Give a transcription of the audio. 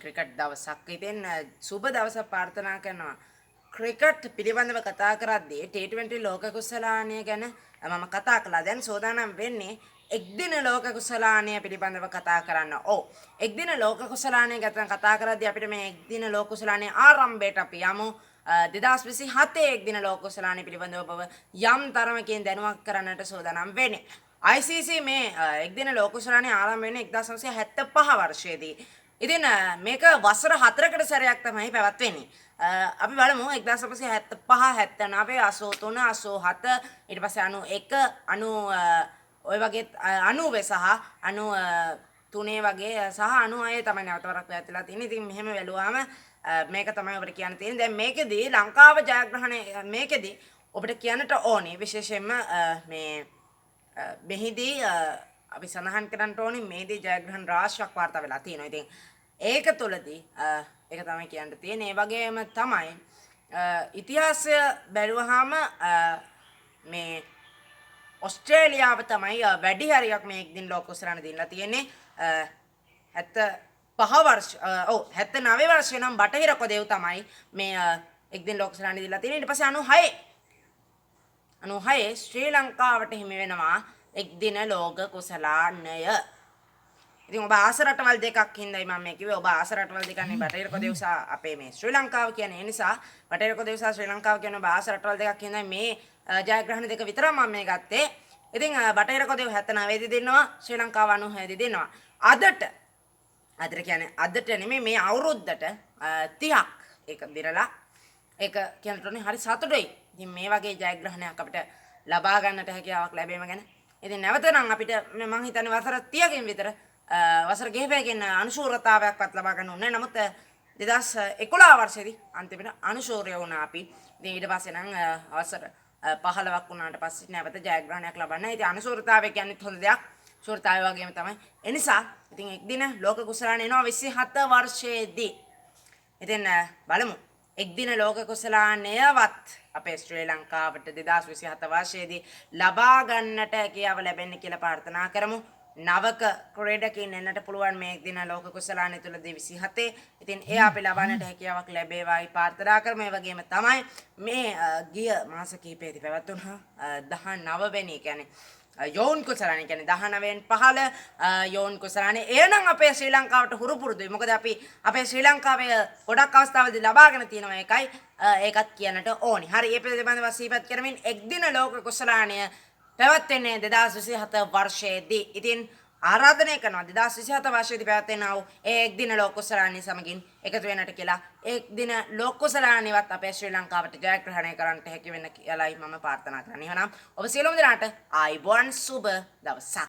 Cricket දවසක්. ඉතින් සුබ දවසක් ප්‍රාර්ථනා කරනවා. ක්‍රිකට් පිළිබඳව කතා කරද්දී T20 ලෝක කුසලානය ගැන මම කතා කළා. දැන් සෝදානම් වෙන්නේ එක්දින ලෝක කුසලානය පිළිබඳව කතා කරන්න. ඔව්. එක්දින ලෝක කුසලානය ගැන කතා කරද්දී අපිට මේ එක්දින ලෝක කුසලානයේ ආරම්භයට අපි යමු. 2027 එක්දින ලෝක කුසලානය පිළිබඳව බව යම් තරමකින් දැනුවත් කරන්නට සෝදානම් වෙන්නේ. ICC මේ එක්දින ලෝක කුසලානය ආරම්භ වෙන්නේ 1975 වර්ෂයේදී. ඉතින් මේක වසර 4කට සැරයක් තමයි පැවැත්වෙන්නේ. අපි බලමු 1975 79 83 87 ඊට පස්සේ 91 90 ඔය වගේ 90 සහ 93 වගේ සහ 96 තමයි නැවතවරක් පැවැත්ලා තියෙන්නේ. ඉතින් මෙහෙම වැළුවාම මේක තමයි ඔබට කියන්න තියෙන්නේ. දැන් මේකෙදී ලංකාව ජයග්‍රහණය මේකෙදී ඔබට කියන්නට ඕනේ විශේෂයෙන්ම මේ මෙහිදී අපි සඳහන් කරන්න ඕනේ මේදී ජයග්‍රහණ රාශියක් වාර්තා වෙලා තියෙනවා. ඉතින් ඒක තුළදී ඒක තමයි කියන්න තියෙන්නේ. ඒ වගේම තමයි ඉතිහාසය බැලුවාම මේ ඔස්ට්‍රේලියාව තමයි වැඩි හරියක් මේ එක්දින ලෝක කුසලාන දීලා තියෙන්නේ. 75 වර්ෂ 79 වර්ෂේ නම් බටහිර කොදේව් තමයි මේ එක්දින ලෝක කුසලාන දීලා තියෙන්නේ. ඊට පස්සේ 96 ශ්‍රී ලංකාවට හිමි වෙනවා එක්දින ලෝක කුසලානය. ඉතින් ඔබ ආස රටවල් දෙකක් හින්දායි මම මේ කිව්වේ. ඔබ ආස රටවල් දෙකක් නේ බටහිර කොදේව් සහ අපේ මේ ශ්‍රී ලංකාව කියන්නේ. ඒ නිසා බටහිර කොදේව් සහ ශ්‍රී ලංකාව කියන ඔබ ආස රටවල් දෙකක් හින්දායි මේ ජයග්‍රහණ දෙක විතර මම මේ ගත්තේ. ඉතින් බටහිර කොදේව් 79 දී දෙන්නවා, ශ්‍රී ලංකාව 96 දී දෙන්නවා. අදට කියන්නේ අදට නෙමෙයි මේ අවුරුද්දට 30ක් ඒක දිරලා ඒක කියනටෝනේ හරි සතුටුයි. ඉතින් මේ වගේ ජයග්‍රහණයක් අපිට ලබා ගන්නට හැකියාවක් ලැබීම ගැන. ඉතින් නැවත නම් අපිට මම හිතන්නේ වසර 30කින් විතර වසර කිහිපයකින් අනුශූරතාවයක්වත් ලබා ගන්න ඕනේ. නමුත් 2011 වර්ෂයේදී අන්තිමට අනුශූරය වුණා අපි. ඉතින් ඊට පස්සේ නම් අවසර 15ක් වුණාට පස්සේ නැවත ජයග්‍රහණයක් ලබන්න. ඉතින් අනුශූරතාවය කියන්නේ හොඳ දෙයක්. ශූරතාවය වගේම තමයි. ඒ නිසා ඉතින් එක්දින ලෝක කුසලාන එනවා 27 වර්ෂයේදී. ඉතින් බලමු. එක්දින ලෝක කුසලානයවත් අපේ ශ්‍රී ලංකාවට 2027 වර්ෂයේදී ලබා ගන්නට හැකියාව ලැබෙන්න කියලා ප්‍රාර්ථනා කරමු. නවක ක්‍රීඩකයින් එන්නට පුළුවන් මේ එක්දින ලෝක කුසලානය තුලදී 27. ඉතින් ඒ අපි ලබන්නට හැකියාවක් ලැබේවායි ප්‍රාර්ථනා කරමු. ඒ වගේම තමයි මේ ගිය මාස කිහිපයේදී පැවැත්වුණා 19 වෙනි කියන්නේ යෝන් කුසලානය කියන්නේ 19න් 15 යෝන් කුසලානය. එනම් අපේ ශ්‍රී ලංකාවට හුරු පුරුදුයි. මොකද අපි අපේ ශ්‍රී ලංකාවේ ගොඩක් අවස්ථාවලදී ලබාගෙන තියෙනවා එකයි ඒකත් කියන්නට ඕනි. හරි, මේ පිළිබඳව සිහිපත් කරමින් එක්දින ලෝක කුසලානය පැවැත්වෙන්නේ 2027 වර්ෂයේදී. ඉතින් ආරාධනය කරනවා 2027 වර්ෂයේදී පැවැත්වෙනා වූ ඒ එක්දින ලෝක කුසලානය සමගින් එකතු වෙන්නට කියලා. එක්දින ලෝක කුසලානයවත් අපේ ශ්‍රී ලංකාවට ජයග්‍රහණය කරන්නට හැකි වෙන්න කියලායි මම ප්‍රාර්ථනා කරන්නේ. එහෙනම් ඔබ සියලුම දෙනාට ආයුබෝවන් සුබ දවසක්.